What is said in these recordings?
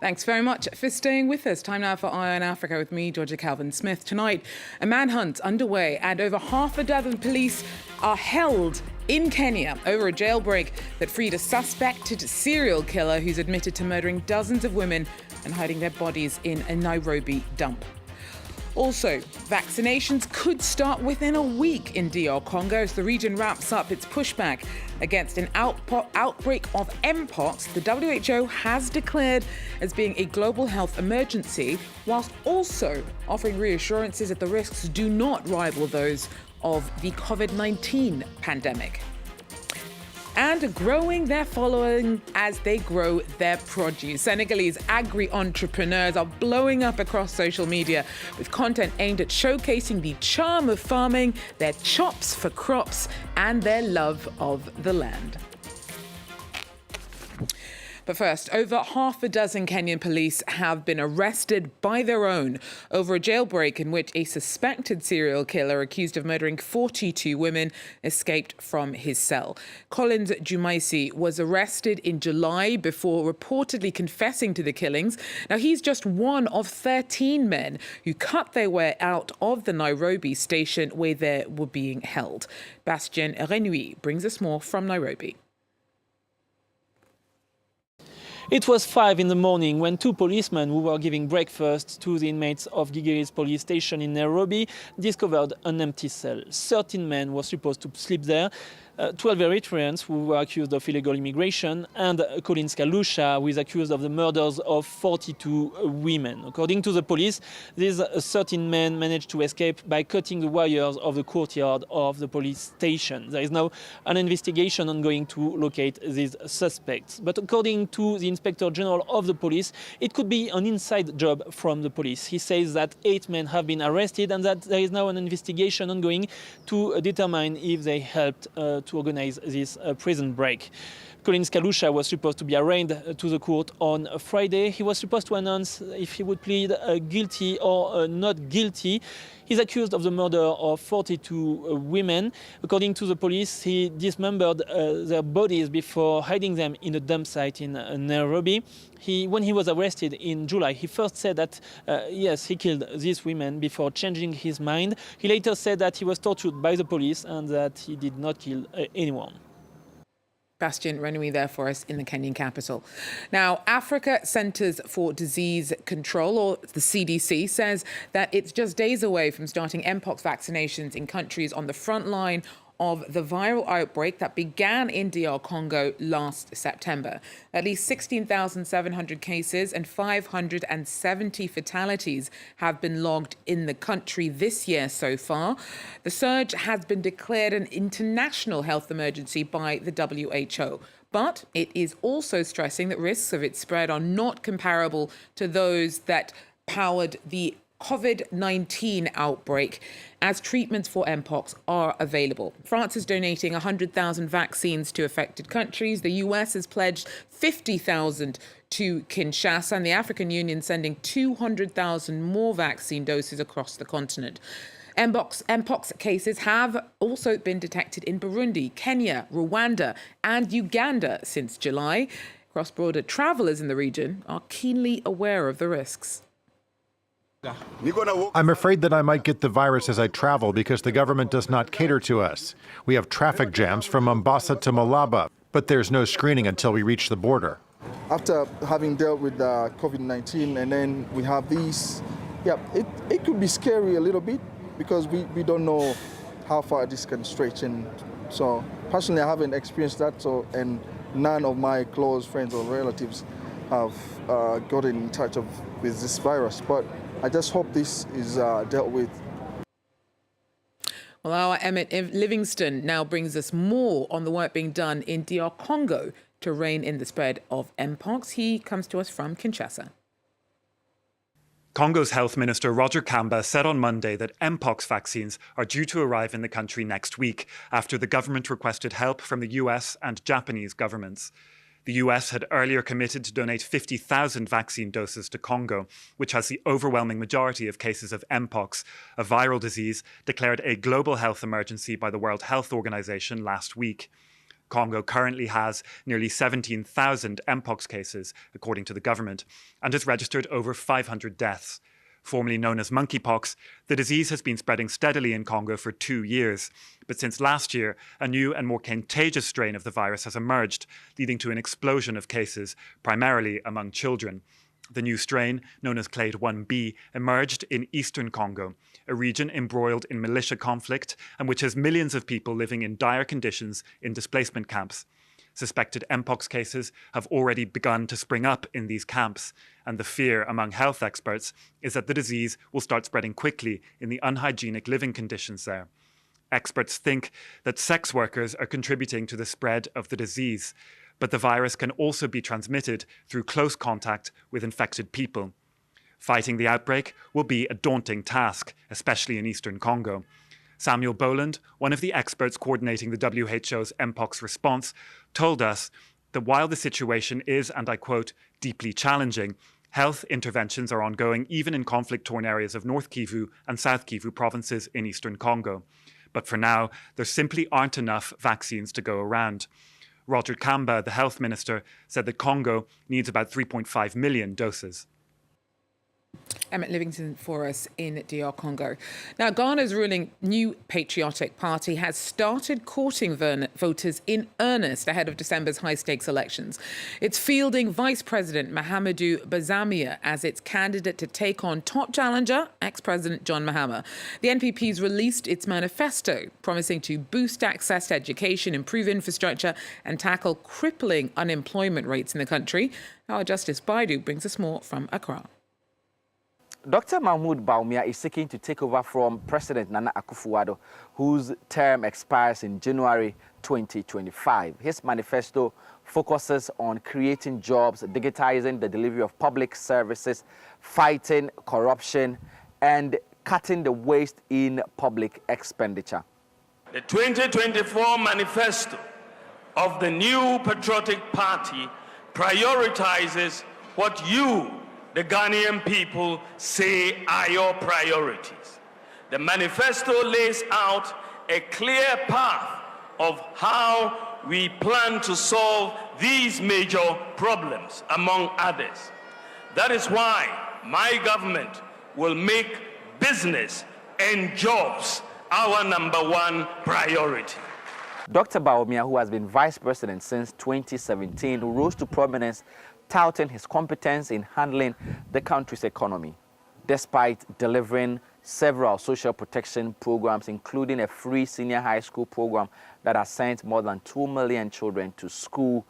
Thanks very much for staying with us. Time now for Eye on Africa with me, Georgia Calvin-Smith. Tonight, a manhunt underway and over half a dozen police are held in Kenya over a jailbreak that freed a suspected serial killer who's admitted to murdering dozens of women and hiding their bodies in a Nairobi dump. Also, vaccinations could start within a week in DR Congo as the region wraps up its pushback against an outbreak of Mpox the WHO has declared as being a global health emergency, whilst also offering reassurances that the risks do not rival those of the COVID-19 pandemic. And growing their following as they grow their produce. Senegalese agri-entrepreneurs are blowing up across social media with content aimed at showcasing the charm of farming, their chops for crops, and their love of the land. But first, over half a dozen Kenyan police have been arrested by their own over a jailbreak in which a suspected serial killer accused of murdering 42 women escaped from his cell. Collins Jumaisi was arrested in July before reportedly confessing to the killings. Now, he's just one of 13 men who cut their way out of the Nairobi station where they were being held. Bastien Renouy brings us more from Nairobi. It was 5 in the morning when two policemen who were giving breakfast to the inmates of Gigiri's police station in Nairobi discovered an empty cell. 13 men were supposed to sleep there. 12 Eritreans who were accused of illegal immigration, and Collins Kalusha, who is accused of the murders of 42 women. According to the police, these 13 men managed to escape by cutting the wires of the courtyard of the police station. There is now an investigation ongoing to locate these suspects. But according to the Inspector General of the police, it could be an inside job from the police. He says that 8 men have been arrested and that there is now an investigation ongoing to determine if they helped to organize this prison break. Collins Kalusha was supposed to be arraigned to the court on Friday. He was supposed to announce if he would plead guilty or not guilty. He's accused of the murder of 42 women. According to the police, he dismembered their bodies before hiding them in a dump site in Nairobi. When he was arrested in July, he first said that, yes, he killed these women before changing his mind. He later said that he was tortured by the police and that he did not kill anyone. Bastien Renouy there for us in the Kenyan capital. Now, Africa Centers for Disease Control, or the CDC, says that it's just days away from starting Mpox vaccinations in countries on the front line of the viral outbreak that began in DR Congo last September. At least 16,700 cases and 570 fatalities have been logged in the country this year so far. The surge has been declared an international health emergency by the WHO. But it is also stressing that risks of its spread are not comparable to those that powered the COVID-19 outbreak, as treatments for Mpox are available. France is donating 100,000 vaccines to affected countries. The US has pledged 50,000 to Kinshasa, and the African Union sending 200,000 more vaccine doses across the continent. Mpox cases have also been detected in Burundi, Kenya, Rwanda, and Uganda since July. Cross-border travelers in the region are keenly aware of the risks. I'm afraid that I might get the virus as I travel because the government does not cater to us. We have traffic jams from Mombasa to Malaba, but there's no screening until we reach the border. After having dealt with COVID-19 and then we have these, it could be scary a little bit because we don't know how far this can stretch. And so personally, I haven't experienced that, and none of my close friends or relatives have gotten in touch with this virus. But I just hope this is dealt with. Well, our Emmett Livingston now brings us more on the work being done in DR Congo to rein in the spread of Mpox. He comes to us from Kinshasa. Congo's Health Minister Roger Kamba said on Monday that Mpox vaccines are due to arrive in the country next week after the government requested help from the US and Japanese governments. The US had earlier committed to donate 50,000 vaccine doses to Congo, which has the overwhelming majority of cases of Mpox, a viral disease declared a global health emergency by the World Health Organization last week. Congo currently has nearly 17,000 Mpox cases, according to the government, and has registered over 500 deaths. Formerly known as monkeypox, the disease has been spreading steadily in Congo for 2 years. But since last year, a new and more contagious strain of the virus has emerged, leading to an explosion of cases, primarily among children. The new strain, known as Clade 1b, emerged in eastern Congo, a region embroiled in militia conflict and which has millions of people living in dire conditions in displacement camps. Suspected Mpox cases have already begun to spring up in these camps, and the fear among health experts is that the disease will start spreading quickly in the unhygienic living conditions there. Experts think that sex workers are contributing to the spread of the disease, but the virus can also be transmitted through close contact with infected people. Fighting the outbreak will be a daunting task, especially in eastern Congo. Samuel Boland, one of the experts coordinating the WHO's Mpox response, told us that while the situation is, and I quote, deeply challenging, health interventions are ongoing even in conflict-torn areas of North Kivu and South Kivu provinces in eastern Congo. But for now, there simply aren't enough vaccines to go around. Roger Kamba, the health minister, said that Congo needs about 3.5 million doses. Emmett Livingston for us in DR Congo. Now, Ghana's ruling New Patriotic Party has started courting voters in earnest ahead of December's high-stakes elections. It's fielding Vice President Mahamadou Bazamia as its candidate to take on top challenger, ex-President John Mahama. The NPP's released its manifesto, promising to boost access to education, improve infrastructure, and tackle crippling unemployment rates in the country. Our Justice Baidu brings us more from Accra. Dr. Mahmoud Bawumia is seeking to take over from President Nana Akufo-Addo, whose term expires in January 2025. His manifesto focuses on creating jobs, digitizing the delivery of public services, fighting corruption, and cutting the waste in public expenditure. The 2024 manifesto of the New Patriotic Party prioritizes what you, the Ghanaian people, say are your priorities. The manifesto lays out a clear path of how we plan to solve these major problems, among others. That is why my government will make business and jobs our #1 priority. Dr. Bawumia, who has been vice president since 2017, rose to prominence touting his competence in handling the country's economy, despite delivering several social protection programs, including a free senior high school program that has sent more than 2 million children to school.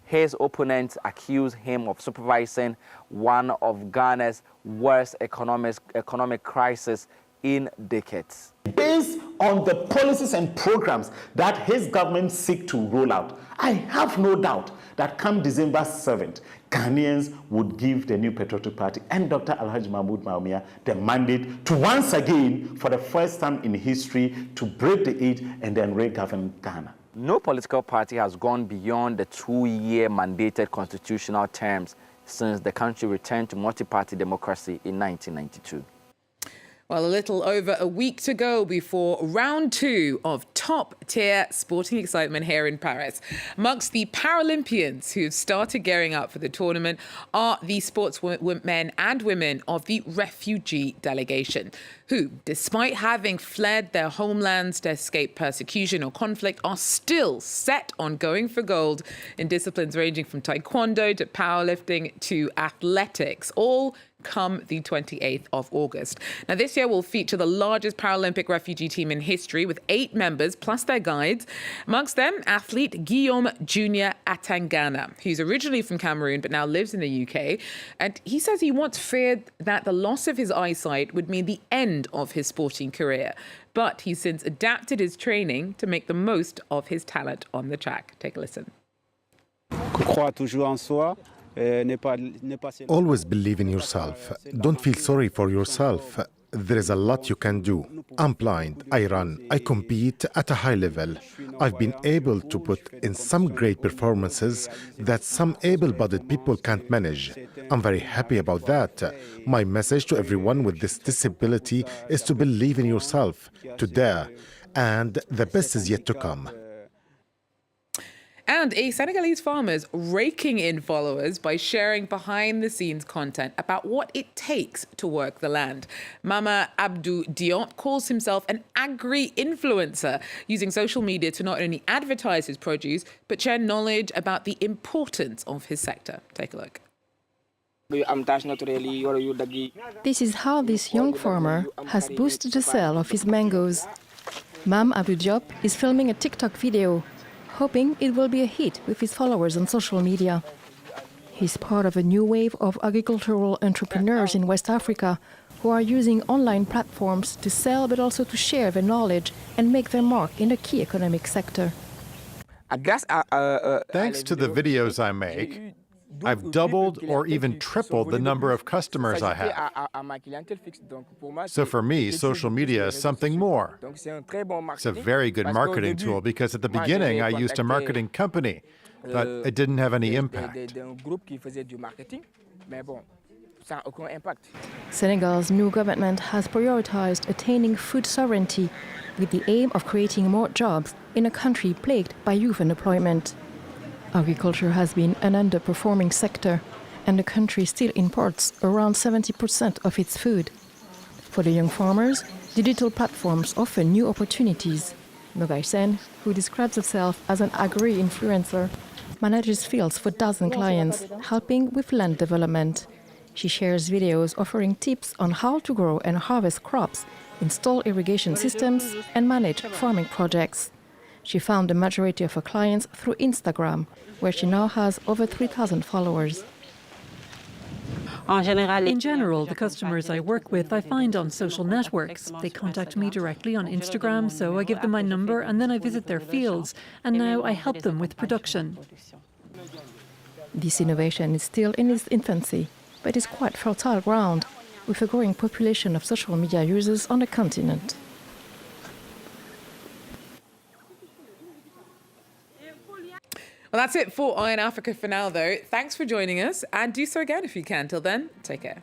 His opponents accuse him of supervising one of Ghana's worst economic crises in decades. Based on the policies and programs that his government seek to roll out, I have no doubt that come December 7th, Ghanaians would give the New Patriotic Party and Dr. Alhaji Mahmoud Bawumia the mandate to once again, for the first time in history, to break the age and then re-govern Ghana. No political party has gone beyond the 2-year mandated constitutional terms since the country returned to multi-party democracy in 1992. Well, a little over a week to go before round 2 of top-tier sporting excitement here in Paris. Amongst the Paralympians who've started gearing up for the tournament are the sportsmen and women of the refugee delegation, who, despite having fled their homelands to escape persecution or conflict, are still set on going for gold in disciplines ranging from taekwondo to powerlifting to athletics, all come the 28th of August. Now, this year will feature the largest Paralympic refugee team in history, with 8 members plus their guides. Amongst them, athlete Guillaume Junior Atangana, who's originally from Cameroon but now lives in the UK. And he says he once feared that the loss of his eyesight would mean the end of his sporting career. But he's since adapted his training to make the most of his talent on the track. Take a listen. Always believe in yourself. Don't feel sorry for yourself. There is a lot you can do. I'm blind, I run, I compete at a high level. I've been able to put in some great performances that some able-bodied people can't manage. I'm very happy about that. My message to everyone with this disability is to believe in yourself, to dare, and the best is yet to come. And a Senegalese farmer's raking in followers by sharing behind-the-scenes content about what it takes to work the land. Mama Abdou Diop calls himself an agri-influencer, using social media to not only advertise his produce, but share knowledge about the importance of his sector. Take a look. This is how this young farmer has boosted the sale of his mangoes. Mam Abdou Diop is filming a TikTok video, hoping it will be a hit with his followers on social media. He's part of a new wave of agricultural entrepreneurs in West Africa who are using online platforms to sell but also to share their knowledge and make their mark in a key economic sector. Thanks to the videos I make, I've doubled or even tripled the number of customers I have. So for me, social media is something more. It's a very good marketing tool because at the beginning I used a marketing company, but it didn't have any impact. Senegal's new government has prioritized attaining food sovereignty with the aim of creating more jobs in a country plagued by youth unemployment. Agriculture has been an underperforming sector, and the country still imports around 70% of its food. For the young farmers, digital platforms offer new opportunities. Nogai Sen, who describes herself as an agri-influencer, manages fields for dozen clients, helping with land development. She shares videos offering tips on how to grow and harvest crops, install irrigation systems, and manage farming projects. She found the majority of her clients through Instagram, where she now has over 3,000 followers. In general, the customers I work with, I find on social networks. They contact me directly on Instagram, so I give them my number and then I visit their fields, and now I help them with production. This innovation is still in its infancy, but is quite fertile ground, with a growing population of social media users on the continent. Well, that's it for Eye on Africa for now, though. Thanks for joining us, and do so again if you can. Till then, take care.